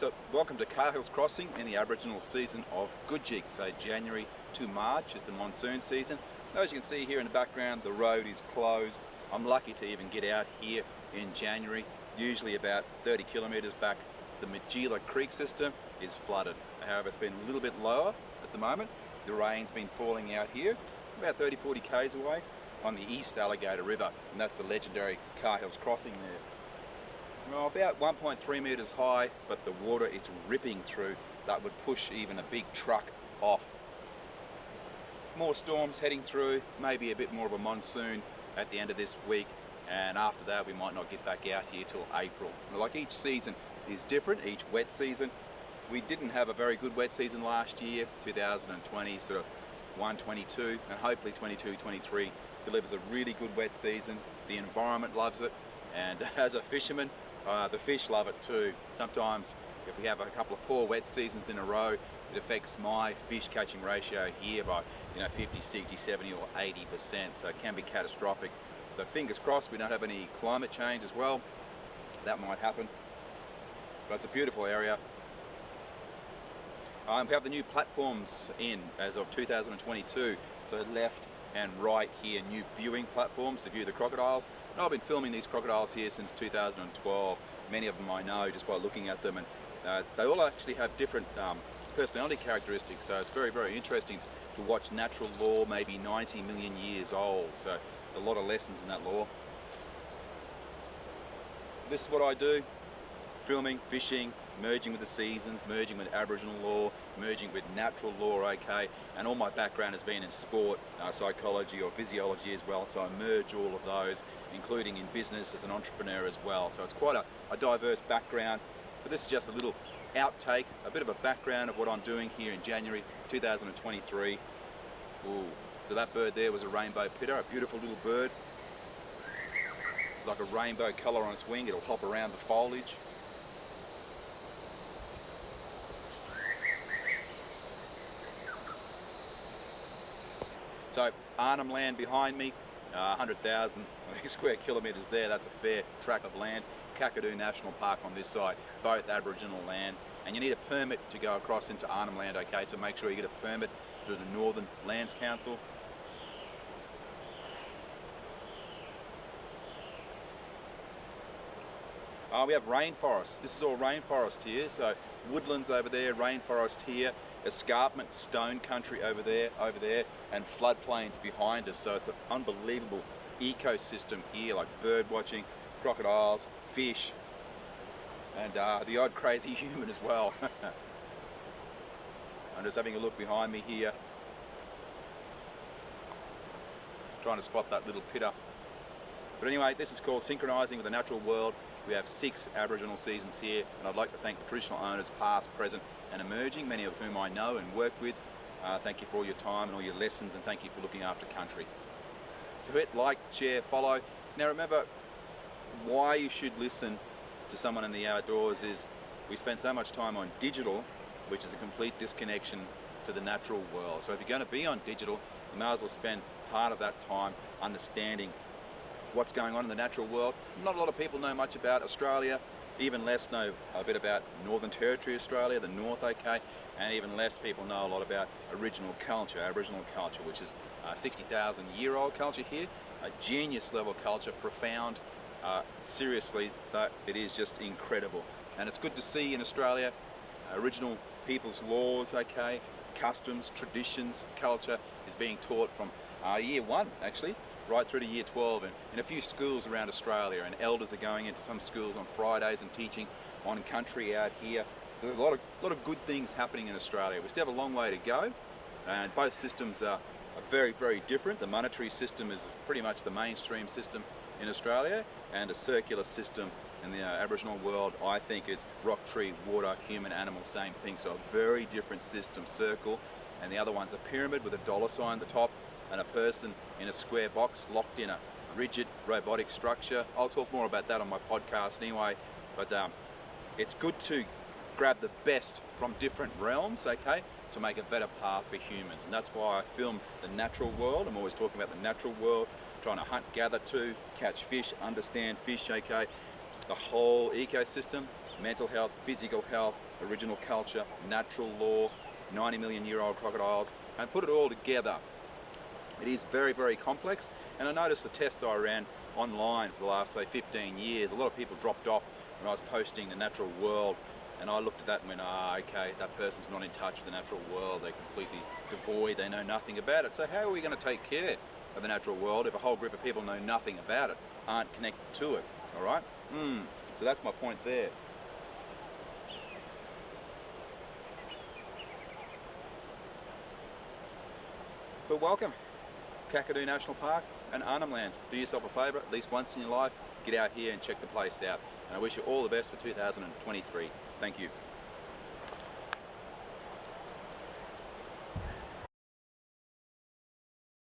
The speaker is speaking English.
Alright, so welcome to Cahill's Crossing in the Aboriginal season of Gudjik. So January to March is the monsoon season. As you can see here in the background, the road is closed. I'm lucky to even get out here in January. Usually about 30 kilometres back, the Magilla Creek system is flooded. However, it's been a little bit lower at the moment. The rain's been falling out here, about 30-40 k's away on the East Alligator River, and that's the legendary Cahill's Crossing there. Well, about 1.3 metres high, but the water is ripping through. That would push even a big truck off. More storms heading through, maybe a bit more of a monsoon at the end of this week, and after that we might not get back out here till April. Like, each season is different, each wet season. We didn't have a very good wet season last year, 2020, sort of 122, and hopefully 22-23 delivers a really good wet season. The environment loves it, and as a fisherman, the fish love it too. Sometimes if we have a couple of poor wet seasons in a row, it affects my fish catching ratio here by 50, 60, 70 or 80%, so it can be catastrophic. So fingers crossed we don't have any climate change as well. That might happen, but it's a beautiful area. We have the new platforms in as of 2022, so left and right here, new viewing platforms to view the crocodiles. And I've been filming these crocodiles here since 2012. Many of them I know just by looking at them, and they all actually have different personality characteristics, so it's very, very interesting to watch natural law, maybe 90 million years old, so a lot of lessons in that law. This is what I do: filming, fishing, merging with the seasons, merging with Aboriginal law, merging with natural law, okay, and all my background has been in sport, psychology or physiology as well, so I merge all of those, including in business as an entrepreneur as well. So it's quite a diverse background, but this is just a little outtake, a bit of a background of what I'm doing here in January 2023. Ooh, so that bird there was a rainbow pitter, a beautiful little bird. It's like a rainbow colour on its wing, it'll hop around the foliage. So Arnhem Land behind me, 100,000 square kilometres there, that's a fair tract of land. Kakadu National Park on this side, both Aboriginal land. And you need a permit to go across into Arnhem Land, okay, so make sure you get a permit through the Northern Lands Council. We have rainforest. This is all rainforest here, so woodlands over there, rainforest here, escarpment, stone country over there, and floodplains behind us. So it's an unbelievable ecosystem here, like bird watching, crocodiles, fish, and the odd crazy human as well. I'm just having a look behind me here, trying to spot that little pitter. But anyway, this is called Synchronising with the Natural World. We have 6 Aboriginal seasons here, and I'd like to thank the traditional owners, past, present and emerging, many of whom I know and work with. Thank you for all your time and all your lessons, and thank you for looking after country. So hit like, share, follow. Now remember, why you should listen to someone in the outdoors is we spend so much time on digital, which is a complete disconnection to the natural world. So if you're going to be on digital, you may as well spend part of that time understanding what's going on in the natural world. Not a lot of people know much about Australia, even less know a bit about Northern Territory Australia, the North, okay, and even less people know a lot about original culture, Aboriginal culture, which is 60,000 year old culture here, a genius level culture, profound, seriously, that it is just incredible. And it's good to see in Australia original people's laws, okay, customs, traditions, culture is being taught from year 1 actually, right through to year 12, and in a few schools around Australia, and elders are going into some schools on Fridays and teaching on country out here. There's a lot of good things happening in Australia. We still have a long way to go, and both systems are very, very different. The monetary system is pretty much the mainstream system in Australia, and a circular system in the Aboriginal world, I think, is rock, tree, water, human, animal, same thing. So a very different system, circle, and the other one's a pyramid with a dollar sign at the top, and a person in a square box locked in a rigid robotic structure. I'll talk more about that on my podcast anyway, but it's good to grab the best from different realms, okay, to make a better path for humans. And that's why I film the natural world. I'm always talking about the natural world, trying to hunt, gather to, catch fish, understand fish, okay, the whole ecosystem. mental health, physical health, original culture, natural law, 90 million year old crocodiles, and put it all together. It is very, very complex, and I noticed the test I ran online for the last, say, 15 years, a lot of people dropped off when I was posting the natural world, and I looked at that and went, okay, that person's not in touch with the natural world, they're completely devoid, they know nothing about it. So how are we going to take care of the natural world if a whole group of people know nothing about it, aren't connected to it, all right? So that's my point there. But welcome, Kakadu National Park and Arnhem Land. Do yourself a favour, at least once in your life, get out here and check the place out. And I wish you all the best for 2023. Thank you.